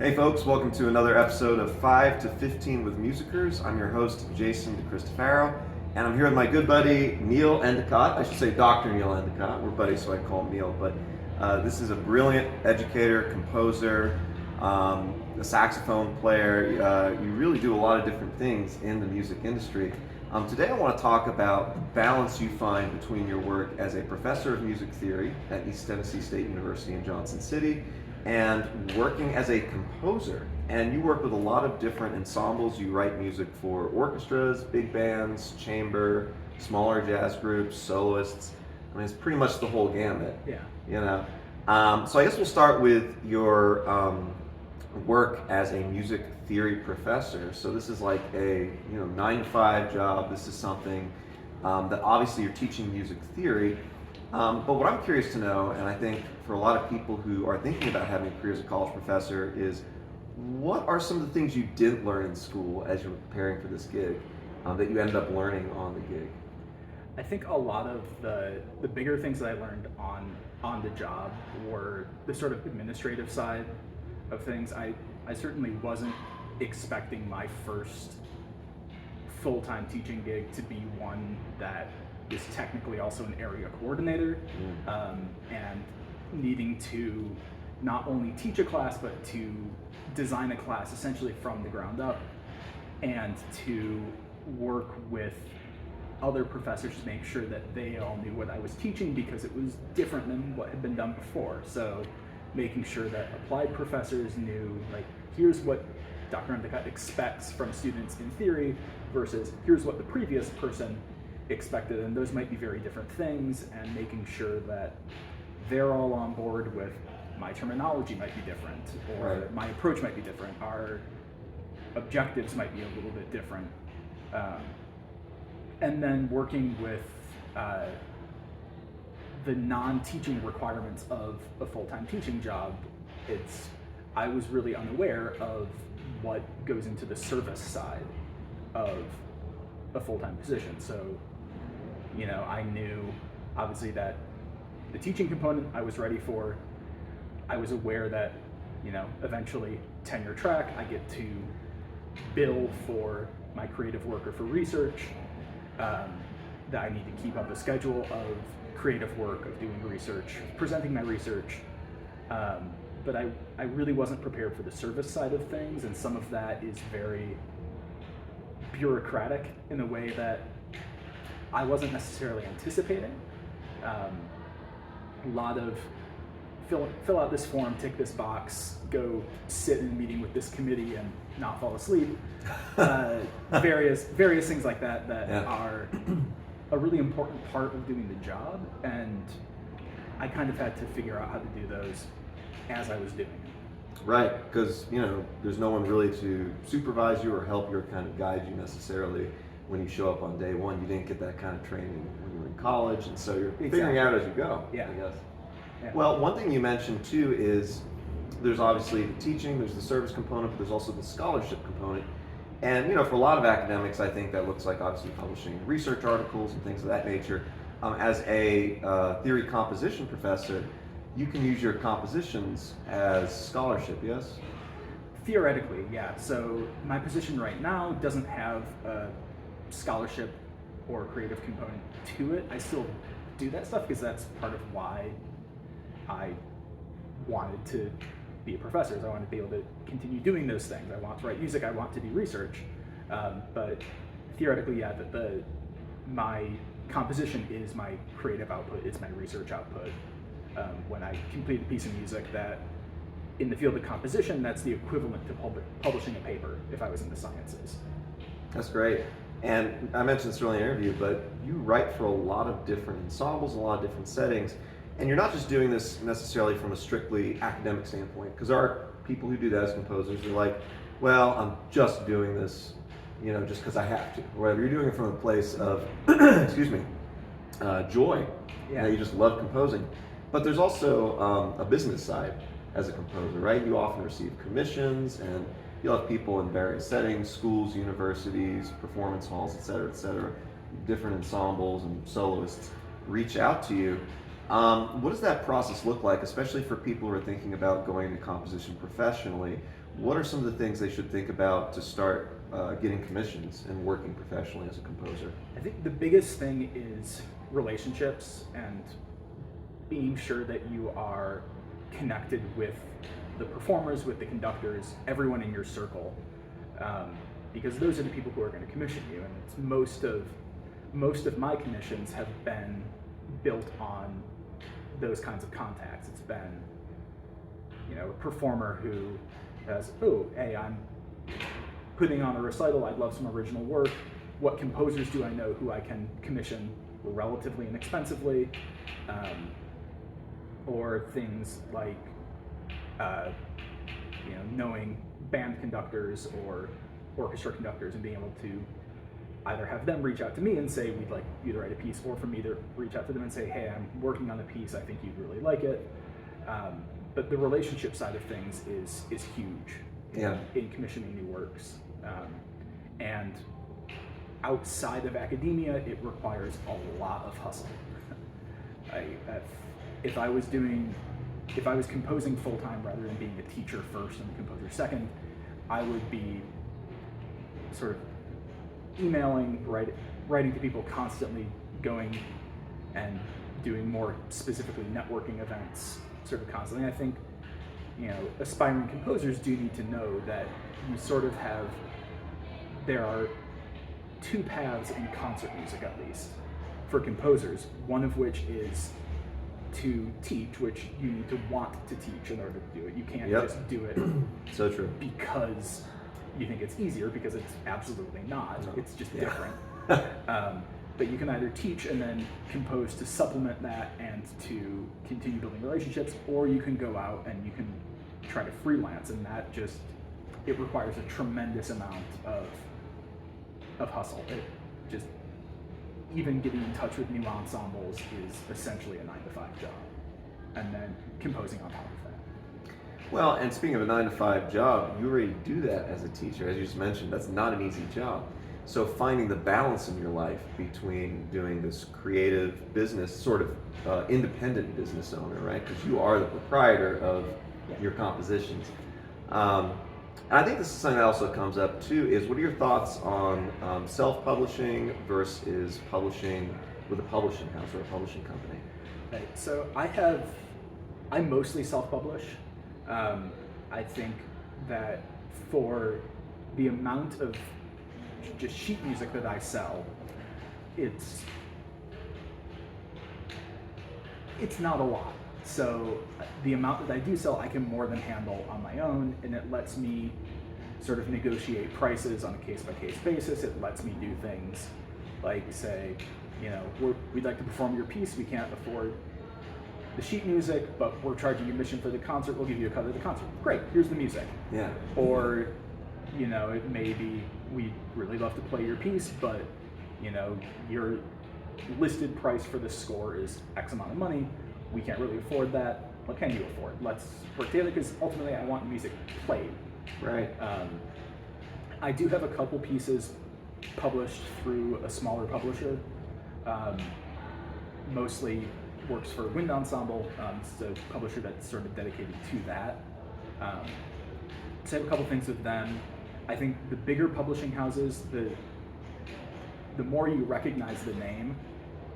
Hey folks, welcome to another episode of 5 to 15 with Musickers. I'm your host, Jason DeCristofaro, and I'm here with my good buddy, Neal Endicott. I should say Dr. Neal Endicott. We're buddies, so I call him Neal, but this is a brilliant educator, composer, a saxophone player. You really do a lot of different things in the music industry. Today I want to talk about the balance you find between your work as a professor of music theory at East Tennessee State University in Johnson City and working as a composer. And you work with a lot of different ensembles. You write music for orchestras, big bands, chamber, smaller jazz groups, soloists. I mean, it's pretty much the whole gamut. Yeah. You know. So I guess we'll start with your work as a music theory professor. So this is like a 9-to-5 job. This is something that obviously you're teaching music theory. But what I'm curious to know, and I think for a lot of people who are thinking about having a career as a college professor, is what are some of the things you didn't learn in school as you were preparing for this gig that you ended up learning on the gig? I think a lot of the bigger things that I learned on the job were the sort of administrative side of things. I certainly wasn't expecting my first full-time teaching gig to be one that is technically also an area coordinator, and needing to not only teach a class but to design a class essentially from the ground up and to work with other professors to make sure that they all knew what I was teaching because it was different than what had been done before. So making sure that applied professors knew, like, here's what Dr. Endicott expects from students in theory versus here's what the previous person expected, and those might be very different things, and making sure that they're all on board with my terminology might be different, or Right. my approach might be different, our objectives might be a little bit different. And then working with the non-teaching requirements of a full-time teaching job, I was really unaware of what goes into the service side of a full-time position. So, I knew obviously that the teaching component I was ready for. I was aware that, eventually tenure track, I get to bill for my creative work or for research, that I need to keep up a schedule of creative work, of doing research, presenting my research. But I really wasn't prepared for the service side of things, and some of that is very bureaucratic in a way that I wasn't necessarily anticipating. A lot of fill out this form, tick this box, go sit in a meeting with this committee and not fall asleep. Various things like that Yeah. are a really important part of doing the job, and I kind of had to figure out how to do those as I was doing it. Right, because there's no one really to supervise you or help you or kind of guide you necessarily when you show up on day one. You didn't get that kind of training when you were in college, and so you're figuring out as you go. Yeah. I guess. Yeah. Well, one thing you mentioned too is there's obviously the teaching, there's the service component, but there's also the scholarship component. And for a lot of academics, I think that looks like obviously publishing research articles and things of that nature. As a theory composition professor, you can use your compositions as scholarship, yes? Theoretically, yeah. So my position right now doesn't have a scholarship or creative component to it. I still do that stuff because that's part of why I wanted to be a professor. I wanted to be able to continue doing those things. I want to write music, I want to do research. But theoretically, yeah, my composition is my creative output, it's my research output. When I complete a piece of music that, in the field of composition, that's the equivalent to publishing a paper if I was in the sciences. That's great. And I mentioned this earlier in the interview, but you write for a lot of different ensembles, a lot of different settings. And you're not just doing this necessarily from a strictly academic standpoint, because there are people who do that as composers. They're like, well, I'm just doing this, just because I have to. Or whatever. You're doing it from a place of, excuse me, joy. Yeah. You just love composing. But there's also a business side as a composer, right? You often receive commissions, and you'll have people in various settings, schools, universities, performance halls, et cetera, different ensembles and soloists reach out to you. What does that process look like, especially for people who are thinking about going into composition professionally? what are some of the things they should think about to start getting commissions and working professionally as a composer? I think the biggest thing is relationships and being sure that you are connected with the performers, with the conductors, everyone in your circle, because those are the people who are going to commission you. And it's most of my commissions have been built on those kinds of contacts. It's been, a performer who says, "Oh, hey, I'm putting on a recital. I'd love some original work. What composers do I know who I can commission relatively inexpensively?" Or things like, knowing band conductors or orchestra conductors and being able to either have them reach out to me and say, "We'd like you to write a piece," or for me to reach out to them and say, "Hey, I'm working on a piece. I think you'd really like it." But the relationship side of things is huge in commissioning new works. And outside of academia, it requires a lot of hustle. If I was composing full-time rather than being a teacher first and a composer second, I would be sort of emailing, writing to people constantly, going and doing more specifically networking events sort of constantly. I think, aspiring composers do need to know that you sort of there are two paths in concert music, at least, for composers, one of which is to teach, which you need to want to teach in order to do it. You can't just do it so true because you think it's easier, because it's absolutely not. No. It's just different. But you can either teach and then compose to supplement that and to continue building relationships, or you can go out and you can try to freelance, and that it requires a tremendous amount of hustle. Even getting in touch with new ensembles is essentially a 9-to-5 job, and then composing on top of that. Well, and speaking of a 9-to-5 job, you already do that as a teacher. As you just mentioned, that's not an easy job. So finding the balance in your life between doing this creative business, sort of independent business owner, right? Because you are the proprietor of your compositions. And I think this is something that also comes up too, is what are your thoughts on self-publishing versus publishing with a publishing house or a publishing company? Right, so I mostly self-publish. I think that for the amount of just sheet music that I sell, it's not a lot. So the amount that I do sell, I can more than handle on my own, and it lets me sort of negotiate prices on a case-by-case basis. It lets me do things like say, we'd like to perform your piece, we can't afford the sheet music, but we're charging you admission for the concert, we'll give you a cut of the concert. Great, here's the music. Yeah. Or, it may be, we'd really love to play your piece, but, your listed price for the score is X amount of money. We can't really afford that. What can you afford? Let's work together, because ultimately I want music played. Right. I do have a couple pieces published through a smaller publisher. Mostly works for Wind Ensemble. It's a publisher that's sort of dedicated to that. So I have a couple things with them. I think the bigger publishing houses, the more you recognize the name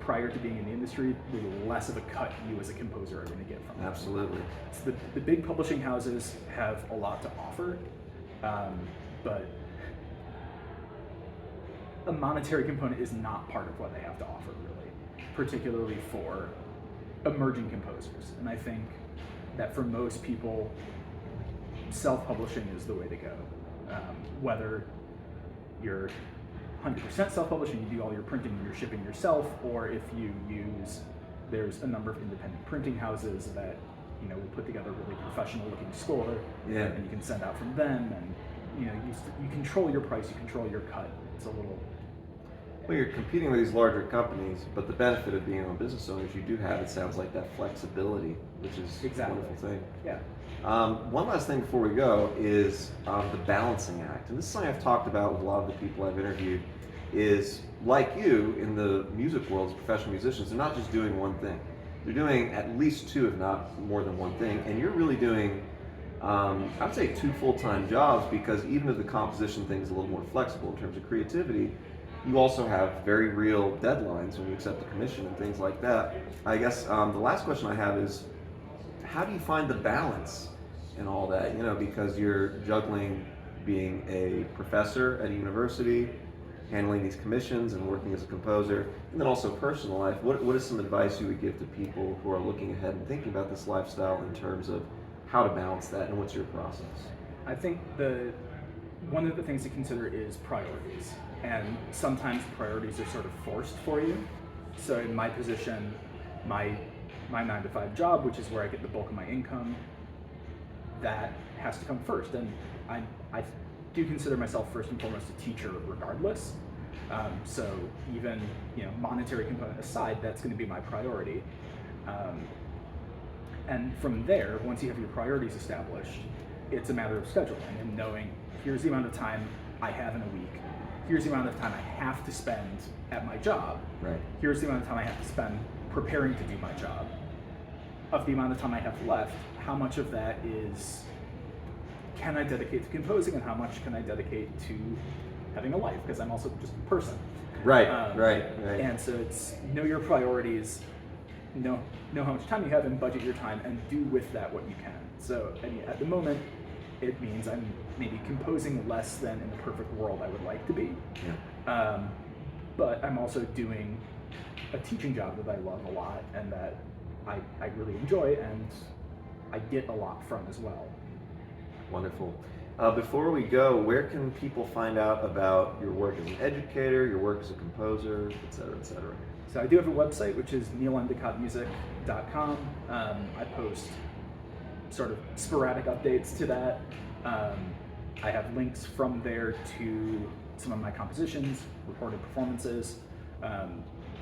prior to being in the industry, the less of a cut you as a composer are going to get from it. Absolutely. So the big publishing houses have a lot to offer, but a monetary component is not part of what they have to offer, really, particularly for emerging composers. And I think that for most people, self-publishing is the way to go. Whether you're 100% self-publishing, you do all your printing and you're shipping yourself, or if you there's a number of independent printing houses that will put together a really professional-looking score, and you can send out from them, and you control your price, you control your cut. It's a little. Well, you're competing with these larger companies, but the benefit of being on business owners, you do have, it sounds like, that flexibility, which is a wonderful thing. Yeah. One last thing before we go is the balancing act. And this is something I've talked about with a lot of the people I've interviewed, is like you in the music world as professional musicians, they're not just doing one thing. They're doing at least two, if not more than one thing. And you're really doing I would say 2 full-time jobs, because even if the composition thing is a little more flexible in terms of creativity, you also have very real deadlines when you accept a commission and things like that. I guess the last question I have is, how do you find the balance in all that? You know, because you're juggling being a professor at a university, handling these commissions and working as a composer, and then also personal life. What is some advice you would give to people who are looking ahead and thinking about this lifestyle in terms of how to balance that, and what's your process? I think one of the things to consider is priorities, and sometimes priorities are sort of forced for you. So in my position, my 9-to-5 job, which is where I get the bulk of my income, that has to come first, and I do consider myself first and foremost a teacher regardless. So even, monetary component aside, that's going to be my priority. And from there, once you have your priorities established, it's a matter of scheduling and knowing, here's the amount of time I have in a week, here's the amount of time I have to spend at my job, Right. here's the amount of time I have to spend preparing to do my job. Of the amount of time I have left, how much of that can I dedicate to composing, and how much can I dedicate to having a life, because I'm also just a person. Right. Right. And so it's know your priorities, know how much time you have, and budget your time, and do with that what you can. So at the moment, it means I'm maybe composing less than in the perfect world I would like to be. Yeah. But I'm also doing a teaching job that I love a lot and that I really enjoy, and I get a lot from as well. Wonderful. Before we go, where can people find out about your work as an educator, your work as a composer, et cetera, et cetera? So I do have a website, which is nealendicottmusic.com. I post sort of sporadic updates to that. I have links from there to some of my compositions, recorded performances,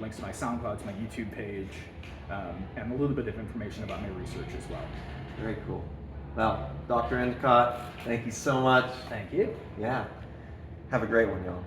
links to my SoundCloud, to my YouTube page, and a little bit of information about my research as well. Very cool. Well, Dr. Endicott, thank you so much. Thank you. Yeah. Have a great one, y'all.